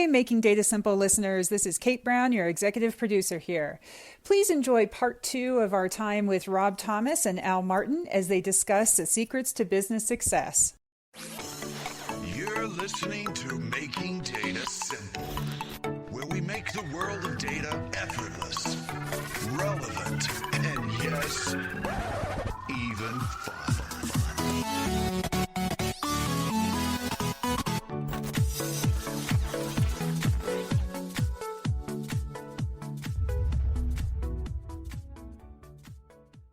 Hey, Making Data Simple listeners, this is Kate Brown, your executive producer here. Please enjoy part 2 of our time with Rob Thomas and Al Martin as they discuss the secrets to business success. You're listening to Making Data Simple, where we make the world of data effortless, relevant, and yes, even fun.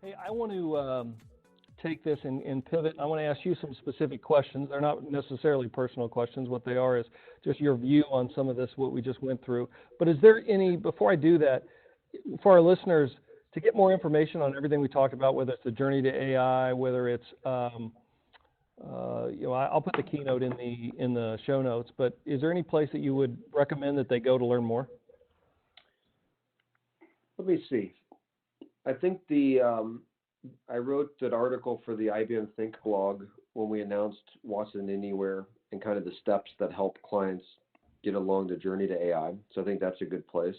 Hey, I want to take this and pivot. I want to ask you some specific questions. They're not necessarily personal questions. What they are is just your view on some of this, what we just went through. But is there any, before I do that, for our listeners, to get more information on everything we talked about, whether it's the journey to AI, whether it's, I'll put the keynote in the show notes, but is there any place that you would recommend that they go to learn more? Let me see. I think I wrote an article for the IBM Think blog when we announced Watson Anywhere and kind of the steps that help clients get along the journey to AI. So I think that's a good place.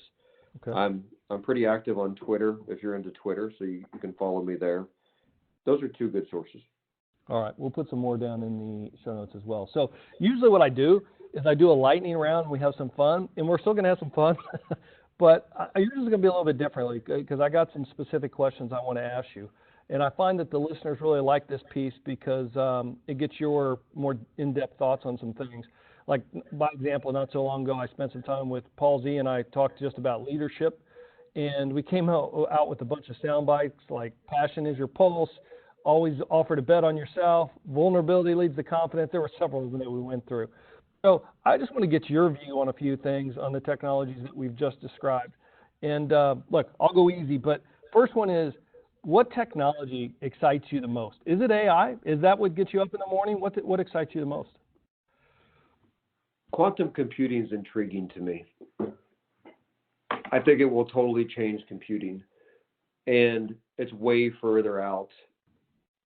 Okay. I'm pretty active on Twitter if you're into Twitter, so you can follow me there. Those are two good sources. All right, we'll put some more down in the show notes as well. So usually what I do is I do a lightning round and we have some fun, and we're still going to have some fun. But yours is going to be a little bit differently because I got some specific questions I want to ask you. And I find that the listeners really like this piece because it gets your more in-depth thoughts on some things. Like, by example, not so long ago, I spent some time with Paul Z and I talked just about leadership. And we came out with a bunch of sound bites like passion is your pulse, always offer to bet on yourself, vulnerability leads to confidence. There were several of them that we went through. So I just want to get your view on a few things on the technologies that we've just described. And look, I'll go easy, but first one is, what technology excites you the most? Is it AI? Is that what gets you up in the morning? What excites you the most? Quantum computing is intriguing to me. I think it will totally change computing, and it's way further out.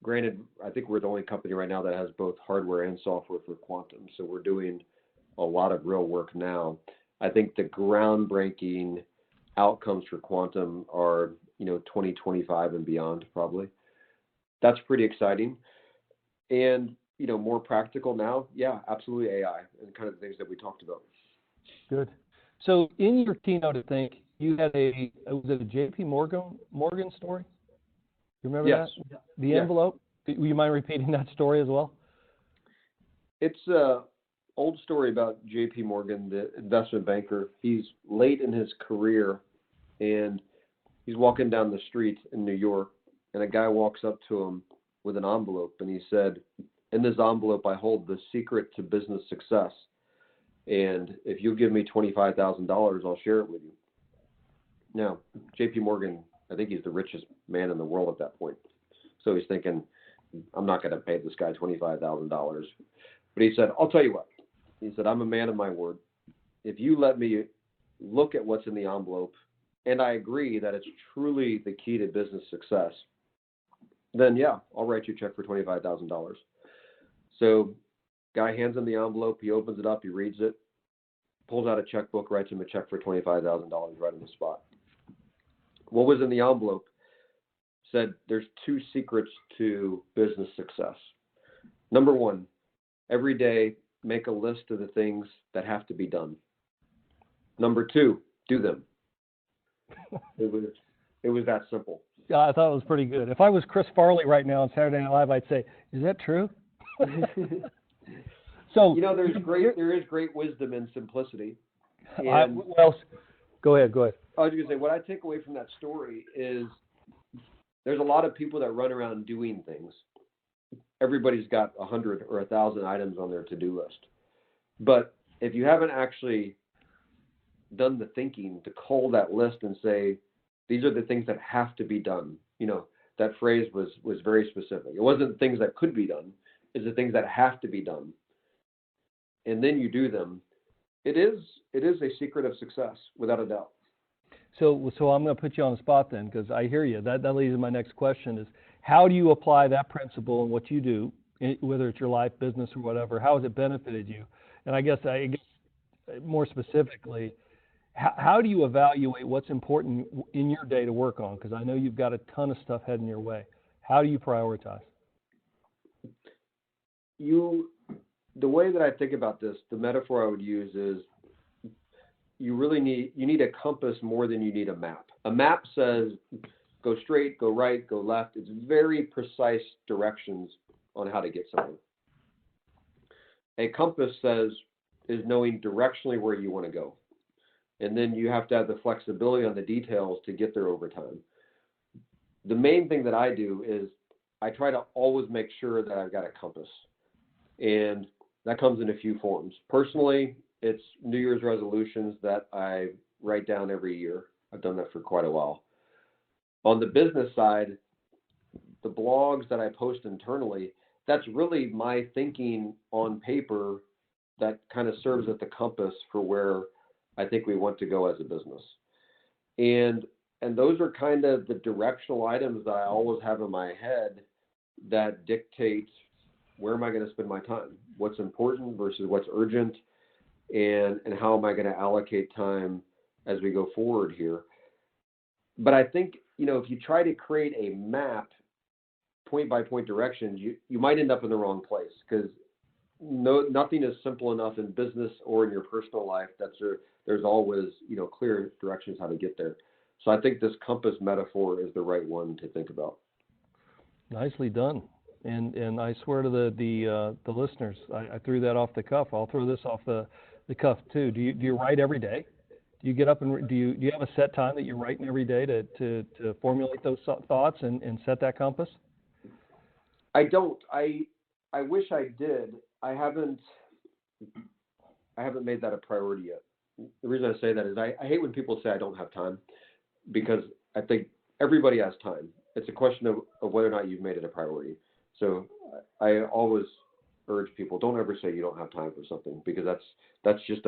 Granted, I think we're the only company right now that has both hardware and software for quantum, so we're doing a lot of real work now. I think the groundbreaking outcomes for quantum are 2025 and beyond, probably. That's pretty exciting. And, more practical now, yeah, absolutely AI and kind of the things that we talked about. Good. So in your keynote, I think you had was it a JP Morgan story? You remember yes. that? The envelope? Will you mind repeating that story as well? It's an old story about JP Morgan, the investment banker. He's late in his career, and he's walking down the street in New York, and a guy walks up to him with an envelope, and he said, "In this envelope, I hold the secret to business success. And if you give me $25,000, I'll share it with you." Now, JP Morgan, I think he's the richest man in the world at that point. So he's thinking, I'm not going to pay this guy $25,000. But he said, I'll tell you what. He said, I'm a man of my word. If you let me look at what's in the envelope, and I agree that it's truly the key to business success, then yeah, I'll write you a check for $25,000. So guy hands him the envelope. He opens it up. He reads it, pulls out a checkbook, writes him a check for $25,000 right on the spot. What was in the envelope said there's two secrets to business success. Number one, every day make a list of the things that have to be done. Number two, do them. It was that simple. Yeah, I thought it was pretty good. If I was Chris Farley right now on Saturday Night Live, I'd say, is that true? So there is great wisdom in simplicity. And go ahead. I was going to say, what I take away from that story is there's a lot of people that run around doing things. Everybody's got 100 or 1,000 items on their to-do list. But if you haven't actually done the thinking to cull that list and say, these are the things that have to be done. That phrase was very specific. It wasn't things that could be done. It's the things that have to be done. And then you do them. It is a secret of success, without a doubt. So I'm going to put you on the spot then, because I hear you. That leads to my next question is, how do you apply that principle in what you do, whether it's your life, business, or whatever? How has it benefited you? And I guess more specifically, how do you evaluate what's important in your day to work on? Because I know you've got a ton of stuff heading your way. How do you prioritize? The way that I think about this, the metaphor I would use is you need a compass more than you need a map. A map says go straight, go right, go left. It's very precise directions on how to get somewhere. A compass is knowing directionally where you want to go. And then you have to have the flexibility on the details to get there over time. The main thing that I do is I try to always make sure that I've got a compass. And that comes in a few forms. Personally, it's New Year's resolutions that I write down every year. I've done that for quite a while. On the business side, the blogs that I post internally, that's really my thinking on paper that kind of serves as the compass for where I think we want to go as a business. And those are kind of the directional items that I always have in my head that dictate where am I going to spend my time, what's important versus what's urgent, and how am I going to allocate time as we go forward here. But I think, if you try to create a map, point by point directions, you might end up in the wrong place, because nothing is simple enough in business or in your personal life that there's always, clear directions how to get there. So I think this compass metaphor is the right one to think about. Nicely done. And I swear to the listeners, I threw that off the cuff. I'll throw this off the cuff too. Do you write every day? Do you get up and do you have a set time that you're writing every day to formulate those thoughts and set that compass? I don't. I wish I did. I haven't made that a priority yet. The reason I say that is I hate when people say I don't have time, because I think everybody has time. It's a question of whether or not you've made it a priority. So I always urge people, don't ever say you don't have time for something, because that's just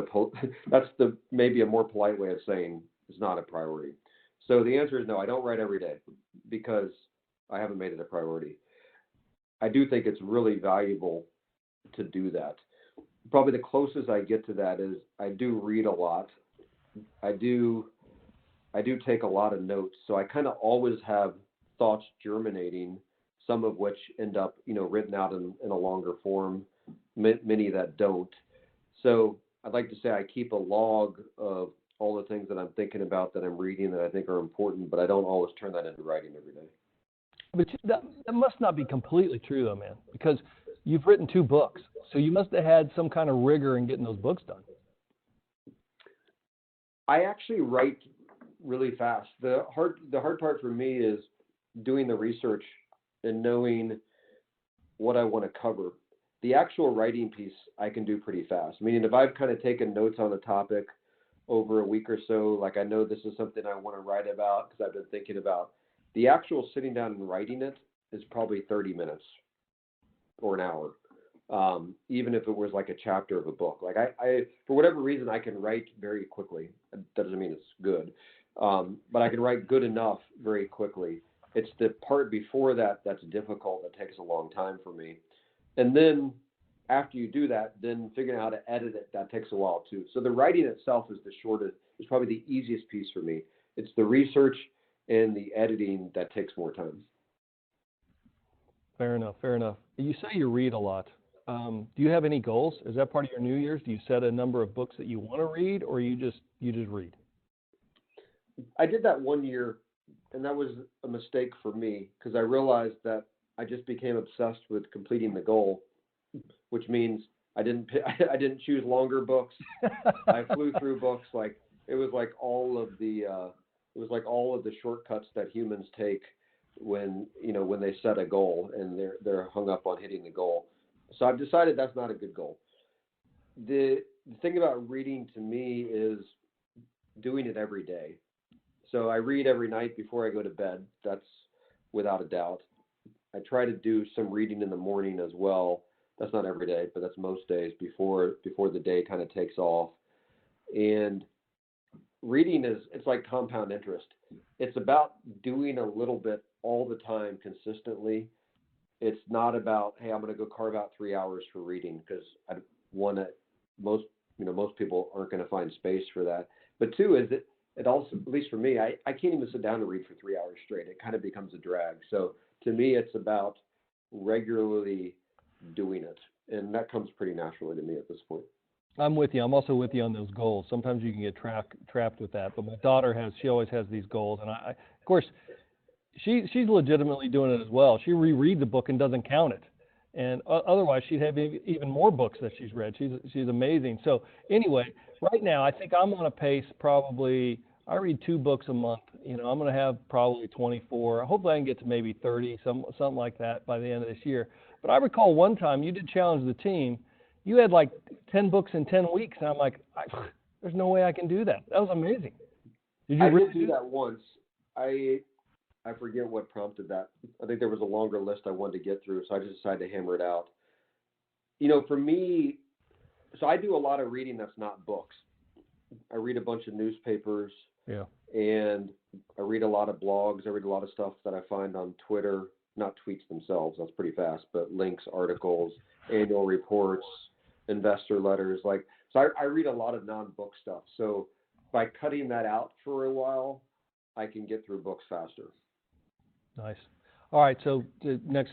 maybe a more polite way of saying it's not a priority. So the answer is no, I don't write every day because I haven't made it a priority. I do think it's really valuable to do that. Probably the closest I get to that is I do read a lot. I do take a lot of notes. So I kind of always have thoughts germinating, some of which end up, written out in a longer form, many that don't. So I'd like to say I keep a log of all the things that I'm thinking about, that I'm reading, that I think are important, but I don't always turn that into writing every day. But that must not be completely true, though, man, because you've written 2 books, so you must have had some kind of rigor in getting those books done. I actually write really fast. The hard part for me is doing the research and knowing what I want to cover. The actual writing piece I can do pretty fast. Meaning, if I've kind of taken notes on a topic over a week or so, like I know this is something I want to write about because I've been thinking about, the actual sitting down and writing it is probably 30 minutes or an hour. Even if it was like a chapter of a book. Like I for whatever reason, I can write very quickly. That doesn't mean it's good. But I can write good enough very quickly. It's the part before that that's difficult, that takes a long time for me. And then after you do that, then figuring out how to edit it, that takes a while too. So the writing itself is probably the easiest piece for me. It's the research and the editing that takes more time. Fair enough. You say you read a lot. Do you have any goals? Is that part of your New Year's? Do you set a number of books that you want to read, or you just read? I did that one year, and that was a mistake for me, because I realized that I just became obsessed with completing the goal, which means I didn't choose longer books. I flew through books it was like all of the shortcuts that humans take when they set a goal and they're hung up on hitting the goal. So I've decided that's not a good goal. The thing about reading to me is doing it every day. So I read every night before I go to bed. That's without a doubt. I try to do some reading in the morning as well. That's not every day, but that's most days before the day kind of takes off. And reading it's like compound interest. It's about doing a little bit all the time consistently. It's not about, hey, I'm going to go carve out 3 hours for reading, because most most people aren't going to find space for that. But two is that it also, at least for me, I can't even sit down and read for 3 hours straight. It kind of becomes a drag. So to me, it's about regularly doing it. And that comes pretty naturally to me at this point. I'm with you. I'm also with you on those goals. Sometimes you can get trapped with that. But my daughter she always has these goals. And I of course, she's legitimately doing it as well. She rereads a book and doesn't count it. And otherwise, she'd have even more books that she's read. She's amazing. So anyway, right now, I think I'm on a pace probably, I read 2 books a month. I'm going to have probably 24. Hopefully I can get to maybe 30, something like that by the end of this year. But I recall one time you did challenge the team. You had like 10 books in 10 weeks. And I'm like, there's no way I can do that. That was amazing. Did you really do that once? I forget what prompted that. I think there was a longer list I wanted to get through, so I just decided to hammer it out. For me, so I do a lot of reading that's not books. I read a bunch of newspapers, and I read a lot of blogs. I read a lot of stuff that I find on Twitter, not tweets themselves, that's pretty fast, but links, articles, annual reports, investor letters. So I read a lot of non-book stuff. So by cutting that out for a while, I can get through books faster. Nice. All right, so the next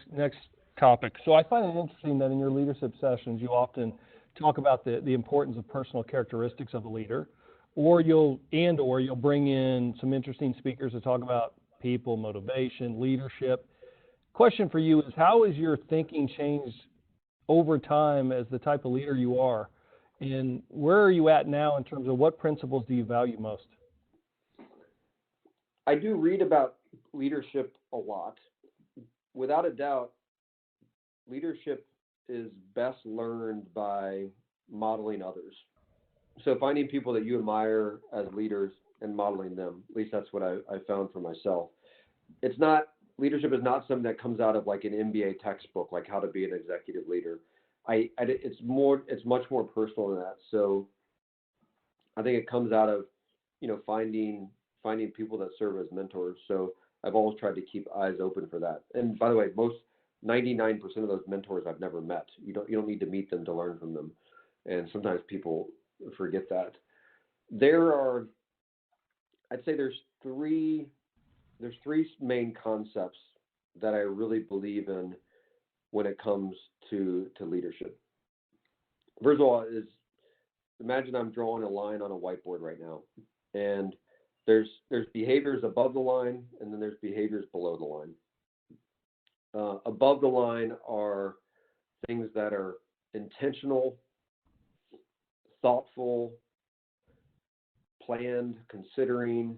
topic. So I find it interesting that in your leadership sessions, you often talk about the importance of personal characteristics of a leader, or you'll bring in some interesting speakers to talk about people, motivation, leadership. Question for you is, how has your thinking changed over time as the type of leader you are? And where are you at now in terms of what principles do you value most? I do read about leadership a lot. Without a doubt, leadership is best learned by modeling others. So finding people that you admire as leaders and modeling them, at least that's what I found for myself. Leadership is not something that comes out of like an MBA textbook, like how to be an executive leader. It's much more personal than that. So I think it comes out of, finding people that serve as mentors. So I've always tried to keep eyes open for that. And by the way, 99% of those mentors I've never met. You don't need to meet them to learn from them. And sometimes people forget that. I'd say there's three main concepts that I really believe in when it comes to leadership. First of all is, imagine I'm drawing a line on a whiteboard right now, and there's behaviors above the line, and then there's behaviors below the line. Above the line are things that are intentional, thoughtful, planned, considering.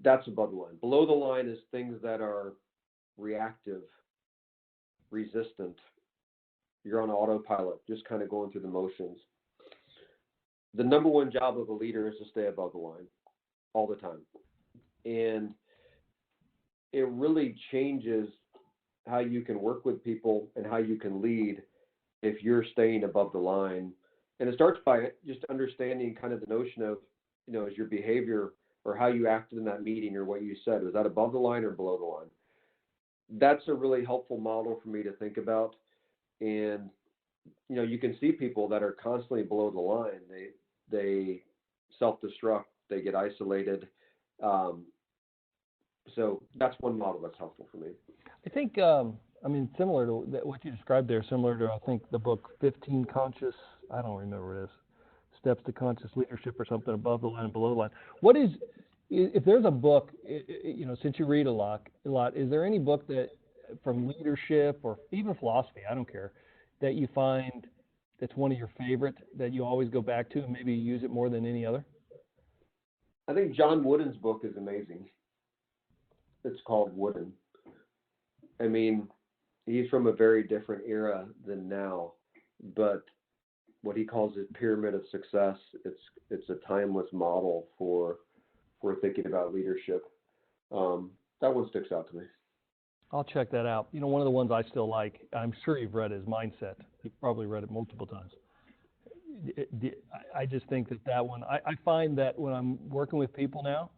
That's above the line. Below the line is things that are reactive, resistant. You're on autopilot, just kind of going through the motions. The number one job of a leader is to stay above the line all the time. And it really changes how you can work with people and how you can lead if you're staying above the line. And it starts by just understanding kind of the notion of, is your behavior or how you acted in that meeting or what you said, was that above the line or below the line? That's a really helpful model for me to think about. And, you can see people that are constantly below the line. They self-destruct, they get isolated. So that's one model that's helpful for me. I think, similar to what you described there, similar to, I think, the book 15 Conscious, I don't remember what it is, Steps to Conscious Leadership or something, above the line and below the line. What is, if there's a book, since you read a lot, is there any book that, from leadership or even philosophy, I don't care, that you find that's one of your favorite that you always go back to and maybe use it more than any other? I think John Wooden's book is amazing. It's called Wooden. I mean, he's from a very different era than now, but what he calls his pyramid of success, it's a timeless model for thinking about leadership. That one sticks out to me. I'll check that out. One of the ones I still like, I'm sure you've read, is Mindset. You've probably read it multiple times. I just think that one, I find that when I'm working with people now,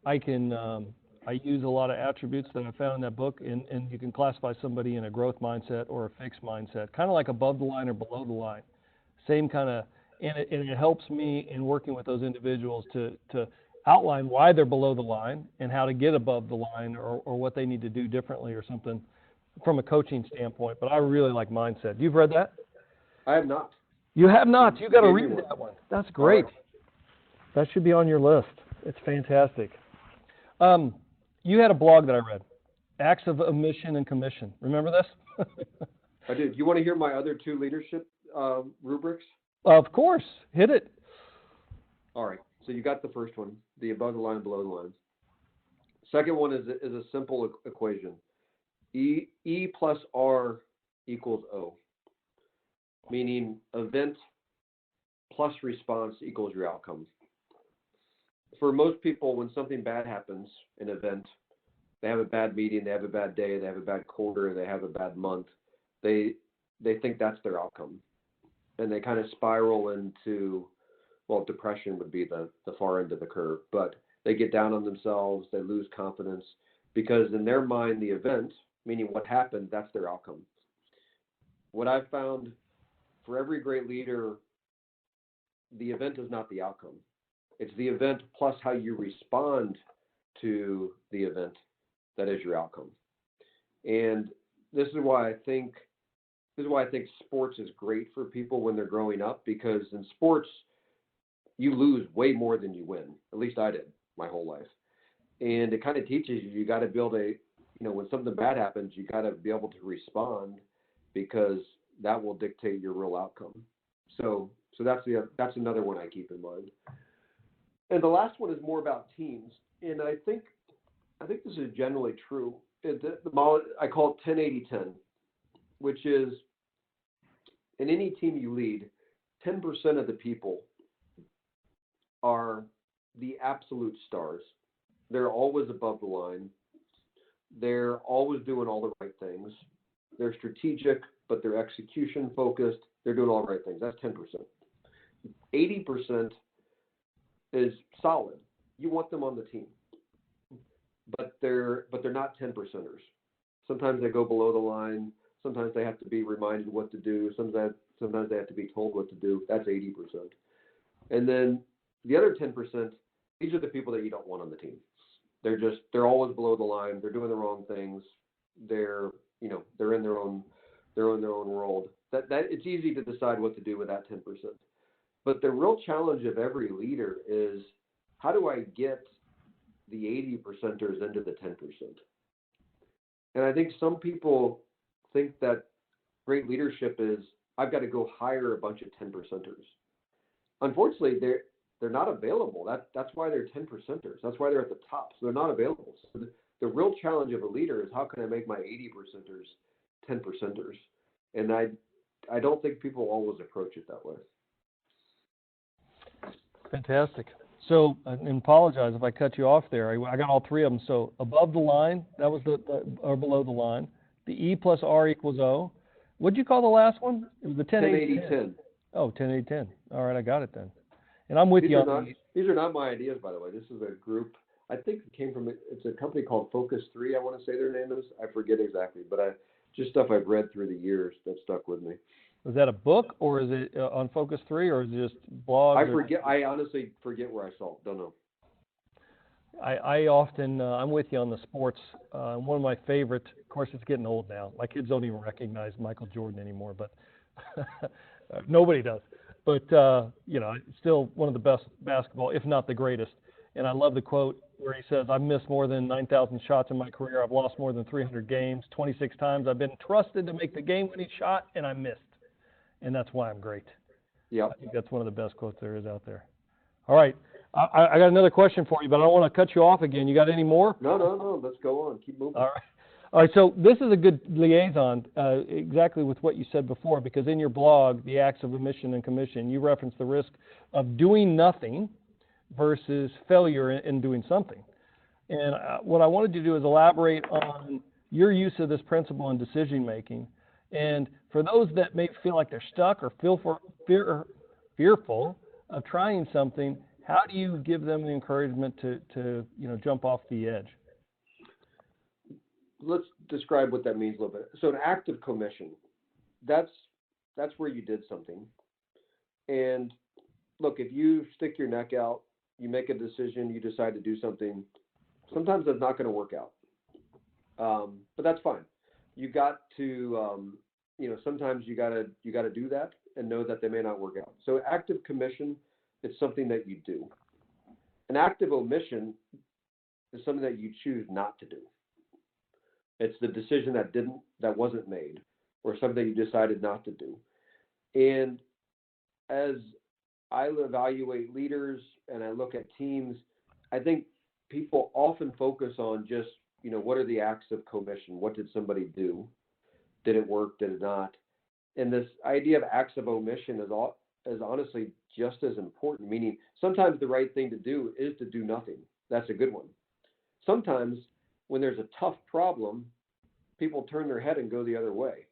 I can I use a lot of attributes that I found in that book, and you can classify somebody in a growth mindset or a fixed mindset, kind of like above the line or below the line. Same kind of, and it helps me in working with those individuals to outline why they're below the line and how to get above the line, or what they need to do differently or something from a coaching standpoint. But I really like mindset. You've read that? I have not. You have not. You got to read one. that one. That's great. Right. That should be on your list. It's fantastic. You had a blog that I read, Acts of Omission and Commission. Remember this? I did. You want to hear my other two leadership rubrics? Of course. Hit it. All right. So you got the first one, the above the line, below the line. Second one is a simple equation. E plus R equals O, meaning event plus response equals your outcome. For most people, when something bad happens, an event, they have a bad meeting, they have a bad day, they have a bad quarter, they have a bad month, they think that's their outcome. And they kind of spiral into, well, depression would be the far end of the curve, but they get down on themselves, they lose confidence, because in their mind, the event, meaning what happened, that's their outcome. What I've found, for every great leader, the event is not the outcome. It's the event plus how you respond to the event that is your outcome. And this is why I think sports is great for people when they're growing up, because in sports you lose way more than you win. At least I did my whole life. And it kind of teaches you got to build when something bad happens, you got to be able to respond, because that will dictate your real outcome. So that's another one I keep in mind. And the last one is more about teams, and I think this is generally true. The model, I call it 10-80-10, which is in any team you lead, 10% of the people are the absolute stars. They're always above the line. They're always doing all the right things. They're strategic, but they're execution focused. They're doing all the right things. That's 10%. 80% is solid. You want them on the team, but they're not 10%ers. Sometimes they go below the line. Sometimes they have to be reminded what to do. Sometimes they have to be told what to do. That's 80%. And then the other 10%, these are the people that you don't want on the team. They're always below the line. They're doing the wrong things. They're in their own world. That it's easy to decide what to do with that 10%. But the real challenge of every leader is, how do I get the 80%ers into the 10%? And I think some people think that great leadership is, I've got to go hire a bunch of 10%ers. Unfortunately, they're not available. That's why they're 10%ers. That's why they're at the top. So they're not available. So the real challenge of a leader is, how can I make my 80%ers 10%ers? And I don't think people always approach it that way. Fantastic. So, and apologize if I cut you off there. I got all three of them. So above the line, that was or below the line. The E plus R equals O. What'd you call the last one? It was the 10-80-10. Oh, 10-80-10. All right, I got it then. And I'm with you on these. These are not my ideas, by the way. This is a group. I think it came from, it's a company called Focus 3, I want to say their name is. I forget exactly, but just stuff I've read through the years that stuck with me. Was that a book, or is it on Focus 3, or is it just blogs? I forget. I honestly forget where I saw it. Don't know. I often, I'm with you on the sports. One of my favorite, of course, it's getting old now. My kids don't even recognize Michael Jordan anymore, but nobody does. But, still one of the best basketball, if not the greatest. And I love the quote where he says, I've missed more than 9,000 shots in my career. I've lost more than 300 games. 26 times I've been trusted to make the game-winning shot, and I missed. And that's why I'm great. Yeah. I think that's one of the best quotes there is out there. All right. I got another question for you, but I don't want to cut you off again. You got any more? No. Let's go on. Keep moving. All right. So this is a good liaison, exactly with what you said before, because in your blog, The Acts of Omission and Commission, you reference the risk of doing nothing versus failure in doing something. And what I wanted you to do is elaborate on your use of this principle in decision making. And for those that may feel like they're stuck or fearful of trying something, how do you give them the encouragement to jump off the edge? let's describe what that means a little bit. So an active commission, that's where you did something. And look, if you stick your neck out, you make a decision, you decide to do something, sometimes that's not going to work out. But that's fine. You got to, sometimes you got to do that and know that they may not work out. So active commission is something that you do. An active omission is something that you choose not to do. It's the decision that wasn't made, or something you decided not to do. And as I evaluate leaders and I look at teams, I think people often focus on just, what are the acts of commission? What did somebody do? Did it work? Did it not? And this idea of acts of omission is honestly just as important, meaning sometimes the right thing to do is to do nothing. That's a good one. Sometimes when there's a tough problem, people turn their head and go the other way.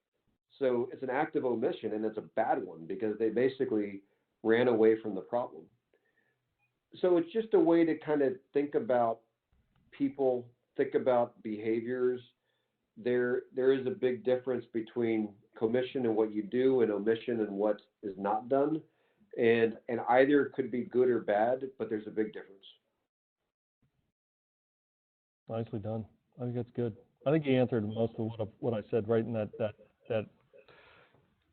So it's an act of omission, and it's a bad one because they basically ran away from the problem. So it's just a way to kind of think about people, think about behaviors. There is a big difference between commission and what you do, and omission and what is not done. And either could be good or bad, but there's a big difference. Nicely done. I think that's good. I think you answered most of what I said right in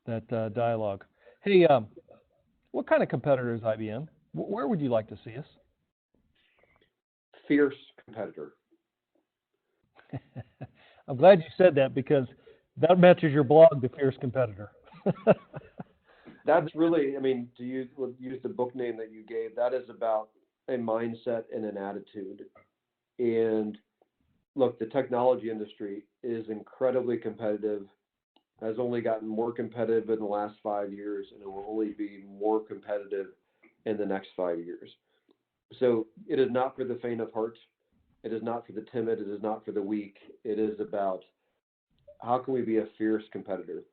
that dialogue. Hey, what kind of competitor is IBM? Where would you like to see us? Fierce competitor. I'm glad you said that, because that matches your blog, The Fierce Competitor. That's really, to use the book name that you gave, that is about a mindset and an attitude. And look, the technology industry is incredibly competitive, has only gotten more competitive in the last 5 years, and it will only be more competitive in the next 5 years. So it is not for the faint of heart. It is not for the timid. It is not for the weak. It is about how can we be a fierce competitor?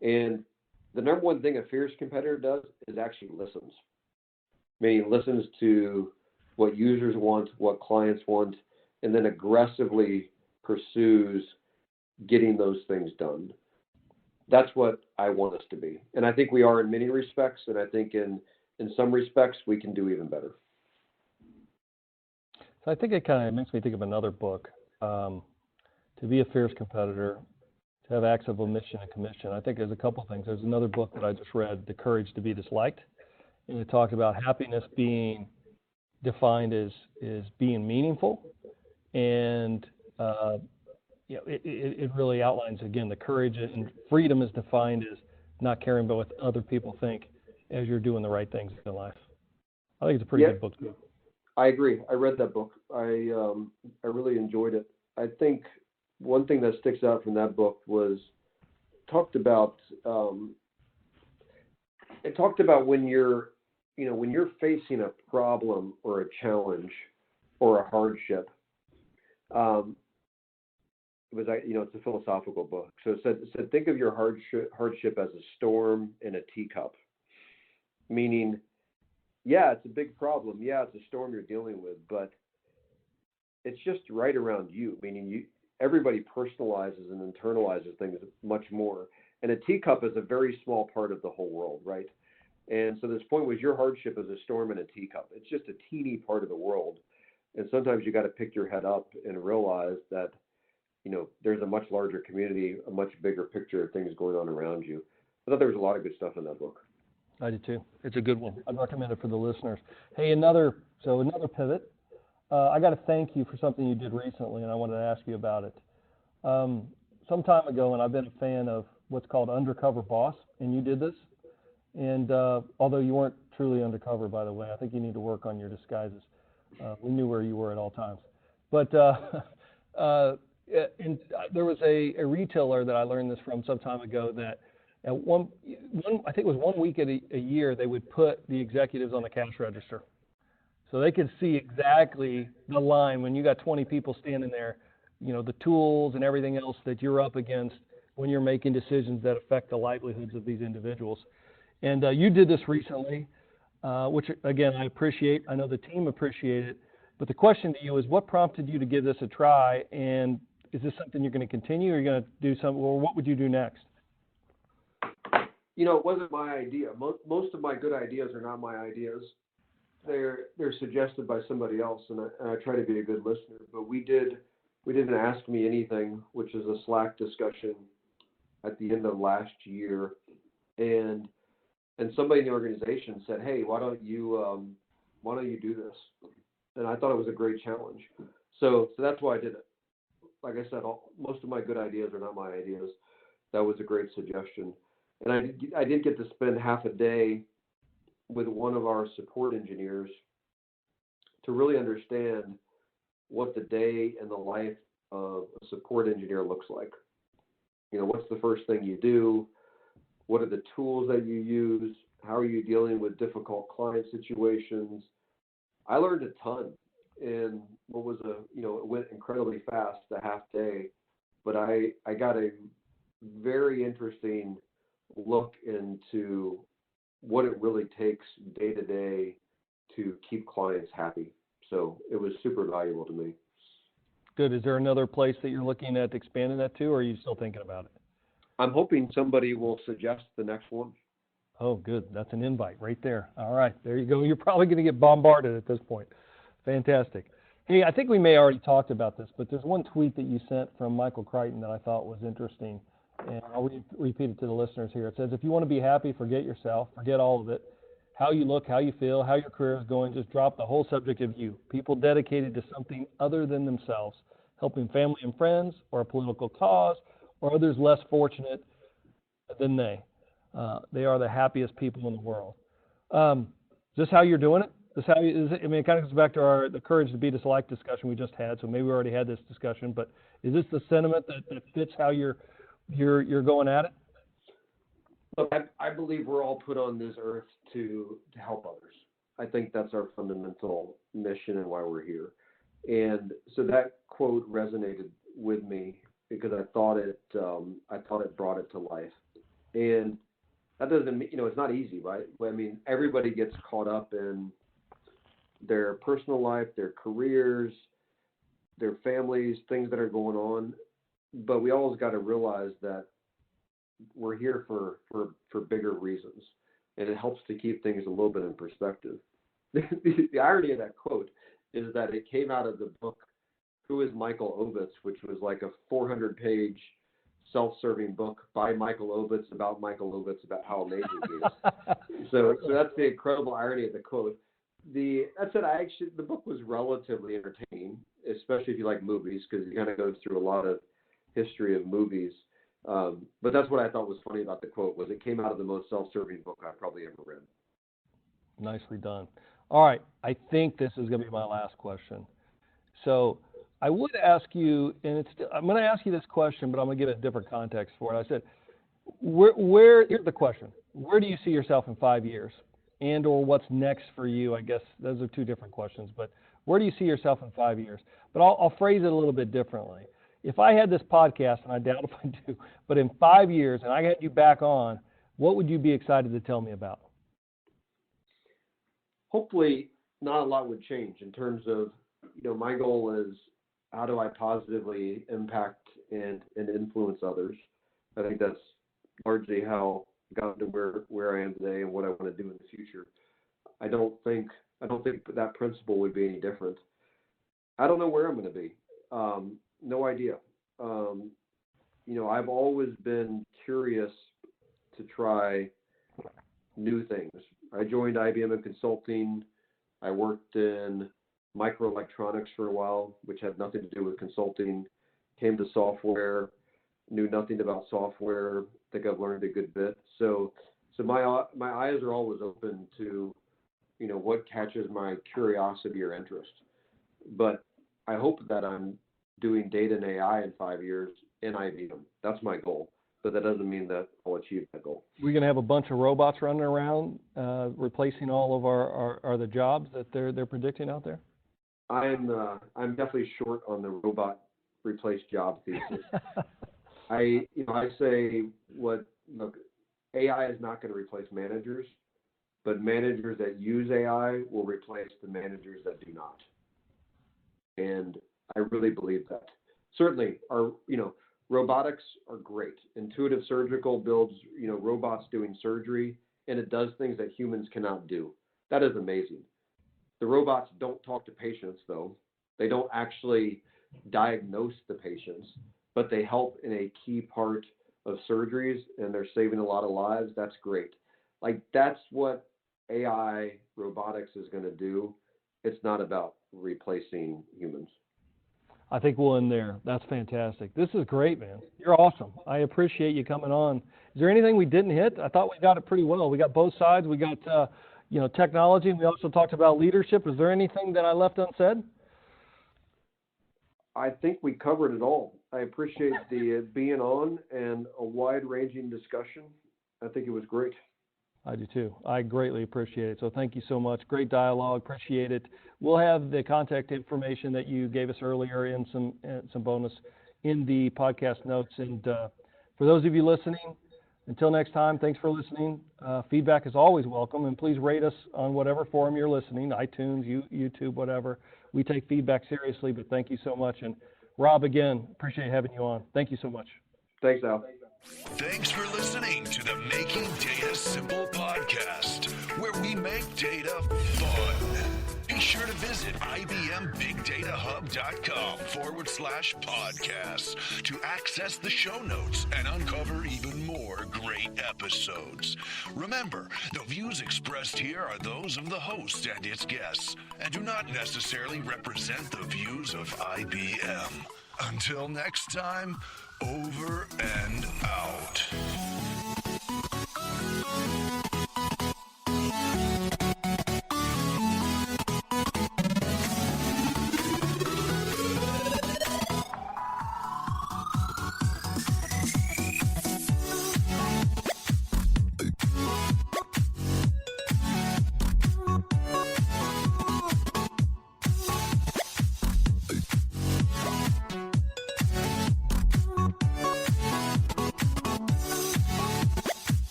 And the number one thing a fierce competitor does is actually listens. Meaning listens to what users want, what clients want, and then aggressively pursues getting those things done. That's what I want us to be. And I think we are in many respects, and I think in some respects we can do even better. So I think it kind of makes me think of another book, To Be a Fierce Competitor, to have acts of omission and commission. I think there's a couple things. There's another book that I just read, The Courage to Be Disliked, and it talked about happiness being defined as being meaningful, and it really outlines, again, the courage, and freedom is defined as not caring about what other people think as you're doing the right things in life. I think it's a pretty good book too. I agree. I read that book. I really enjoyed it. I think one thing that sticks out from that book was talked about when you're facing a problem or a challenge or a hardship. It's a philosophical book. So it said think of your hardship as a storm in a teacup, meaning, yeah, it's a big problem. Yeah, it's a storm you're dealing with, but it's just right around you, meaning everybody personalizes and internalizes things much more. And a teacup is a very small part of the whole world, right? And so this point was your hardship is a storm in a teacup. It's just a teeny part of the world. And sometimes you got to pick your head up and realize that, there's a much larger community, a much bigger picture of things going on around you. I thought there was a lot of good stuff in that book. I did too. It's a good one. I'd recommend it for the listeners. Hey, another pivot. I got to thank you for something you did recently, and I wanted to ask you about it. Some time ago, and I've been a fan of what's called Undercover Boss, and you did this. And although you weren't truly undercover, by the way, I think you need to work on your disguises. We knew where you were at all times. But and there was a retailer that I learned this from some time ago that at one I think it was 1 week a year, they would put the executives on the cash register. So they could see exactly the line when you got 20 people standing there, the tools and everything else that you're up against when you're making decisions that affect the livelihoods of these individuals. And you did this recently, which, again, I appreciate. I know the team appreciated it. But the question to you is, what prompted you to give this a try? And is this something you're going to continue, or are you going to do something, or what would you do next? You know, it wasn't my idea. Most of my good ideas are not my ideas. They're suggested by somebody else, and I try to be a good listener. But we didn't ask me anything, which is a Slack discussion at the end of last year, and somebody in the organization said, "Hey, why don't you do this?" And I thought it was a great challenge. So that's why I did it. Like I said, most of my good ideas are not my ideas. That was a great suggestion. And I did get to spend half a day with one of our support engineers to really understand what the day in the life of a support engineer looks like. You know, what's the first thing you do? What are the tools that you use? How are you dealing with difficult client situations? I learned a ton in what was it went incredibly fast, the half day, but I got a very interesting look into what it really takes day to day to keep clients happy. So it was super valuable to me. Good. Is there another place that you're looking at expanding that to, or are you still thinking about it? I'm hoping somebody will suggest the next one. Oh, good. That's an invite right there. All right. There you go. You're probably going to get bombarded at this point. Fantastic. Hey, I think we may already talked about this, but there's one tweet that you sent from Michael Crichton that I thought was interesting, and I'll repeat it to the listeners here. It says, if you want to be happy, forget yourself, forget all of it, how you look, how you feel, how your career is going, just drop the whole subject of you. People dedicated to something other than themselves, helping family and friends, or a political cause, or others less fortunate than they. They are the happiest people in the world. Is this how you're doing it? Is how you, is it, I mean, it kind of goes back to the courage to be disliked discussion we just had. So maybe we already had this discussion, but is this the sentiment that fits how you're going at it? Look, I believe we're all put on this earth to help others. I think that's our fundamental mission and why we're here. And so that quote resonated with me because I thought it brought it to life. And that doesn't mean, it's not easy, right? I mean, everybody gets caught up in their personal life, their careers, their families, things that are going on. But we always got to realize that we're here for bigger reasons. And it helps to keep things a little bit in perspective. The irony of that quote is that it came out of the book, Who is Michael Ovitz, which was like a 400-page self-serving book by Michael Ovitz, about how amazing he is. So that's the incredible irony of the quote. That said, the book was relatively entertaining, especially if you like movies, because it kind of goes through a lot of history of movies. But that's what I thought was funny about the quote, was it came out of the most self-serving book I've probably ever read. Nicely done. All right, I think this is going to be my last question. So I would ask you, and I'm going to ask you this question, but I'm going to give it a different context for it. I said, here's the question. Where do you see yourself in 5 years? And or what's next for you? I guess those are two different questions, but where do you see yourself in 5 years? But I'll phrase it a little bit differently. If I had this podcast, and I doubt if I do, but in 5 years, and I had you back on, what would you be excited to tell me about? Hopefully not a lot would change in terms of, my goal is how do I positively impact and influence others. I think that's largely how I got to where I am today and what I want to do in the future. I don't think that principle would be any different. I don't know where I'm going to be. No idea. I've always been curious to try new things. I joined IBM in consulting. I worked in microelectronics for a while, which had nothing to do with consulting. Came to software, knew nothing about software. Think I've learned a good bit. So my eyes are always open to, what catches my curiosity or interest. But I hope that I'm doing data and AI in 5 years in IBM. That's my goal. But that doesn't mean that I'll achieve that goal. We're going to have a bunch of robots running around, replacing all of our the jobs that they're predicting out there. I'm definitely short on the robot replace job thesis. I say look, AI is not going to replace managers, but managers that use AI will replace the managers that do not. And I really believe that. certainly robotics are great. Intuitive Surgical builds, robots doing surgery, and it does things that humans cannot do. That is amazing. The robots don't talk to patients, though. They don't actually diagnose the patients, but they help in a key part of surgeries, and they're saving a lot of lives. That's great. Like, that's what AI robotics is going to do. It's not about replacing humans. I think we'll end there. That's fantastic. This is great, man. You're awesome. I appreciate you coming on. Is there anything we didn't hit? I thought we got it pretty well. We got both sides. We got, technology, and we also talked about leadership. Is there anything that I left unsaid? I think we covered it all. I appreciate the being on and a wide-ranging discussion. I think it was great. I do too. I greatly appreciate it. So thank you so much. Great dialogue. Appreciate it. We'll have the contact information that you gave us earlier and some bonus in the podcast notes. And for those of you listening, until next time, thanks for listening. Feedback is always welcome, and please rate us on whatever forum you're listening, iTunes, YouTube, whatever. We take feedback seriously, but thank you so much. And Rob, again, appreciate having you on. Thank you so much. Thanks, Al. Thanks for listening to the Making Data Simple podcast, where we make data fun. Be sure to visit IBMBigDataHub.com/podcast to access the show notes and uncover even more great episodes. Remember, the views expressed here are those of the host and its guests, and do not necessarily represent the views of IBM. Until next time, over and out.